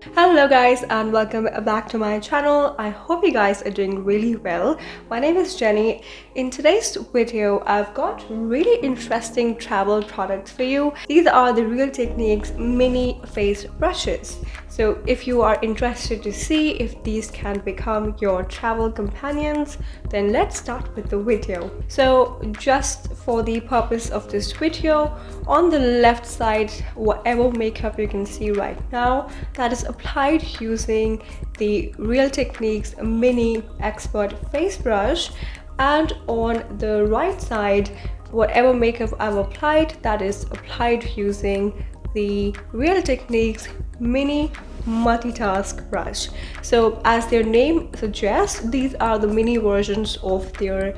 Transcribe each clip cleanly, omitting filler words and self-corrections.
Hello guys and welcome back to my channel. I hope you guys are doing really well. My name is Jenny. In today's video, I've got really interesting travel products for you. These are the Real Techniques mini face brushes. So if you are interested to see if these can become your travel companions, then let's start with the video. So just for the purpose of this video, on the left side, whatever makeup you can see right now, that is applied using the Real Techniques mini expert face brush, and on the right side, whatever makeup I've applied, that is applied using the Real Techniques mini multitask brush. So as their name suggests, these are the mini versions of their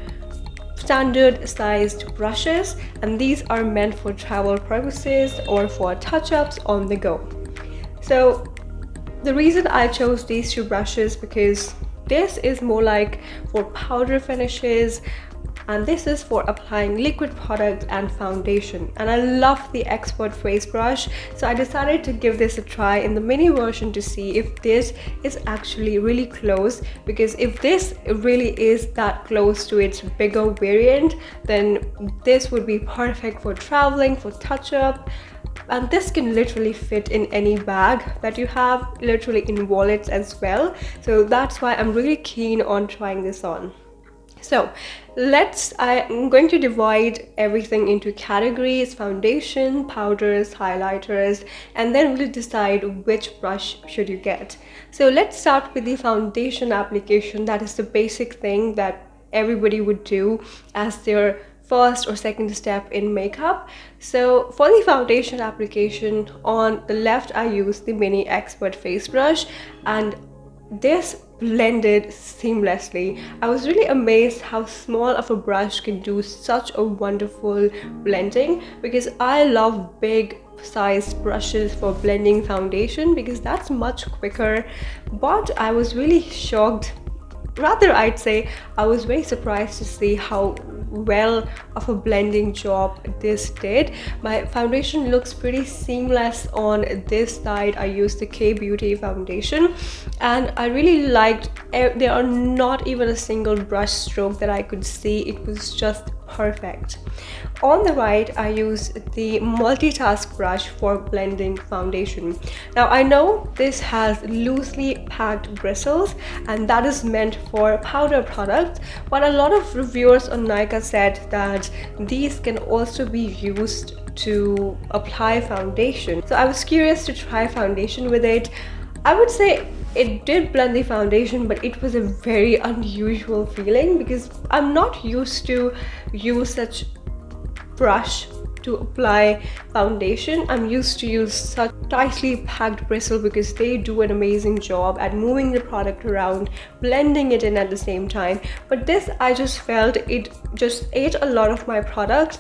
standard sized brushes, and these are meant for travel purposes or for touch-ups on the go. So the reason I chose these two brushes because this is more like for powder finishes and this is for applying liquid product and foundation, and I love the expert face brush, so I decided to give this a try in the mini version to see if this is actually really close, because if this really is that close to its bigger variant, then this would be perfect for traveling, for touch-up, and this can literally fit in any bag that you have, literally in wallets as well. So that's why I'm really keen on trying this on. So I'm going to divide everything into categories: foundation, powders, highlighters, and then we'll decide which brush should you get. So let's start with the foundation application. That is the basic thing that everybody would do as their first or second step in makeup. So for the foundation application, on the left I use the mini expert face brush, and this blended seamlessly. I was really amazed how small of a brush can do such a wonderful blending, because I love big sized brushes for blending foundation because that's much quicker. But I was really shocked, rather I'd say I was very surprised to see how well of a blending job this did. My foundation looks pretty seamless on this side. I used the K Beauty foundation and I really liked there are not even a single brush stroke that I could see. It was just perfect. On the right, I use the Multitask brush for blending foundation. Now I know this has loosely packed bristles and that is meant for powder products, but a lot of reviewers on Nykaa said that these can also be used to apply foundation. So I was curious to try foundation with it. I would say it did blend the foundation, but it was a very unusual feeling because I'm not used to use such brush to apply foundation. I'm used to use such tightly packed bristle because they do an amazing job at moving the product around, blending it in at the same time. But this, I just felt it just ate a lot of my product.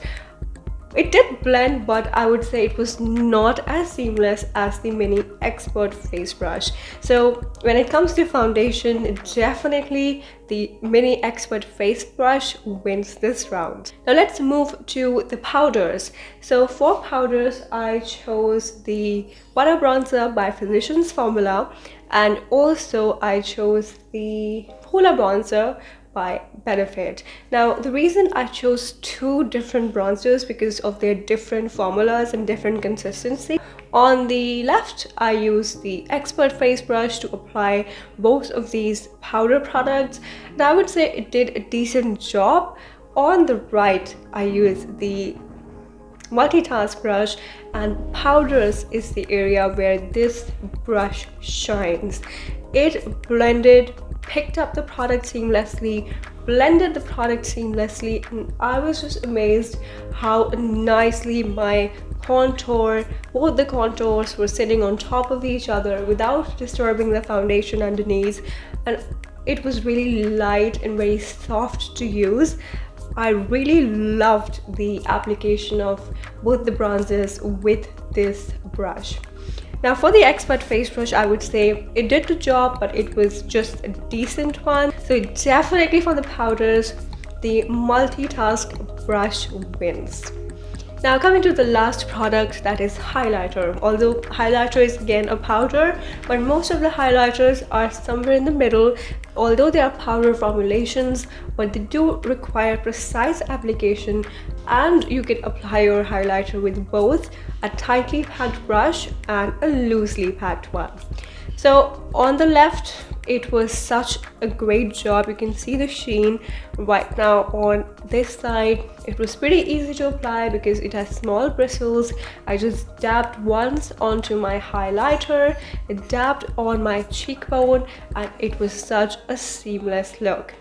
It did blend, but I would say it was not as seamless as the mini expert face brush. So when it comes to foundation, definitely the mini expert face brush wins this round. Now let's move to the powders. So for powders, I chose the Butter Bronzer by Physicians Formula, and also I chose the Hoola Bronzer by Benefit. Now the reason I chose two different bronzers because of their different formulas and different consistency. On the left, I use the expert face brush to apply both of these powder products, and I would say it did a decent job. On the right, I use the multitask brush, and powders is the area where this brush shines. It blended, picked up the product seamlessly, blended the product seamlessly, and I was just amazed how nicely my contour, both the contours were sitting on top of each other without disturbing the foundation underneath, and it was really light and very soft to use. I really loved the application of both the bronzers with this brush. Now for the expert face brush, I would say it did the job, but it was just a decent one. So definitely for the powders, the multitask brush wins. Now coming to the last product, that is highlighter. Although highlighter is again a powder, but most of the highlighters are somewhere in the middle. Although they are powder formulations, but they do require precise application, and you can apply your highlighter with both a tightly packed brush and a loosely packed one. So on the left, it was such a great job. You can see the sheen right now. On this side, it was pretty easy to apply because it has small bristles. I just dabbed once onto my highlighter, it dabbed on my cheekbone, and it was such a seamless look.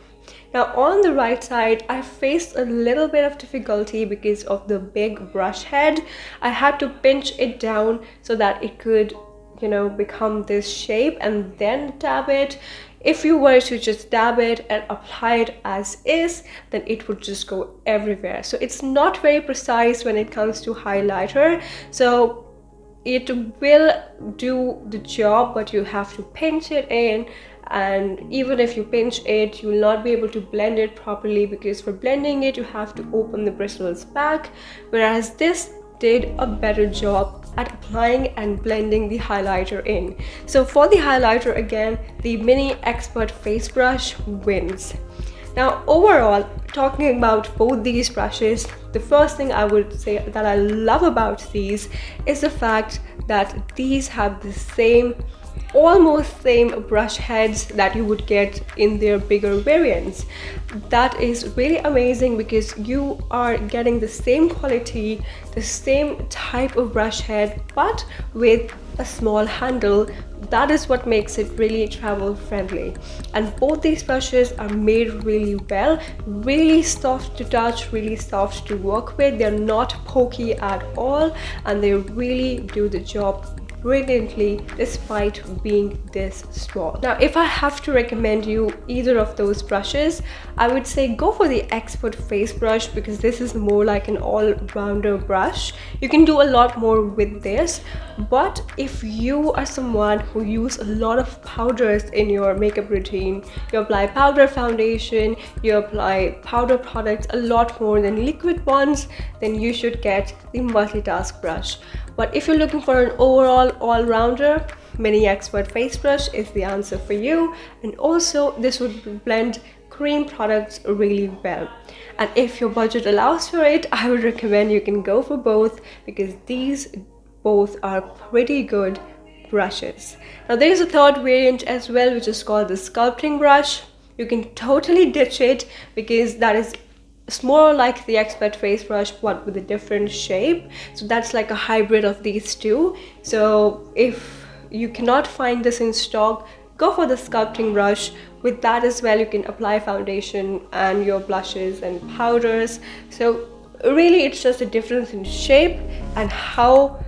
Now on the right side, I faced a little bit of difficulty because of the big brush head. I had to pinch it down so that it could, you know, become this shape and then dab it. If you were to just dab it and apply it as is, then it would just go everywhere. So it's not very precise when it comes to highlighter. So it will do the job, but you have to pinch it in, and even if you pinch it, you will not be able to blend it properly, because for blending it you have to open the bristles back, whereas this did a better job at applying and blending the highlighter in. So for the highlighter, again, the Mini Expert Face Brush wins. Now overall, talking about both these brushes, the first thing I would say that I love about these is the fact that these have the same, almost same brush heads that you would get in their bigger variants. That is really amazing because you are getting the same quality, the same type of brush head, but with a small handle. That is what makes it really travel friendly. And both these brushes are made really well, really soft to touch, really soft to work with. They're not pokey at all, and they really do the job brilliantly despite being this small. Now if I have to recommend you either of those brushes, I would say go for the Expert Face Brush, because this is more like an all-rounder brush. You can do a lot more with this, but if you are someone who use a lot of powders in your makeup routine, you apply powder foundation, you apply powder products a lot more than liquid ones, then you should get the Multitask brush. But if you're looking for an overall all-rounder, Mini Expert Face Brush is the answer for you. And also this would blend cream products really well. And if your budget allows for it, I would recommend you can go for both, because these both are pretty good brushes. Now there is a third variant as well, which is called the sculpting brush. You can totally ditch it because that is it's more like the Expert Face Brush but with a different shape. So that's like a hybrid of these two. So if you cannot find this in stock, go for the sculpting brush. With that as well, you can apply foundation and your blushes and powders. So really it's just a difference in shape and how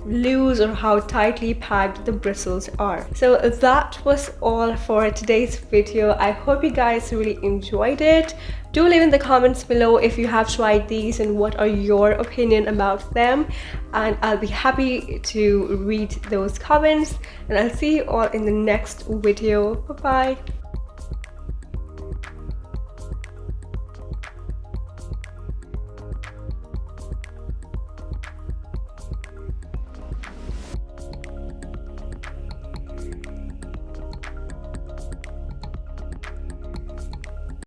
loose or how tightly packed the bristles are. So that was all for today's video. I hope you guys really enjoyed it. Do leave in the comments below if you have tried these and what are your opinion about them, and I'll be happy to read those comments, and I'll see you all in the next video. Bye bye.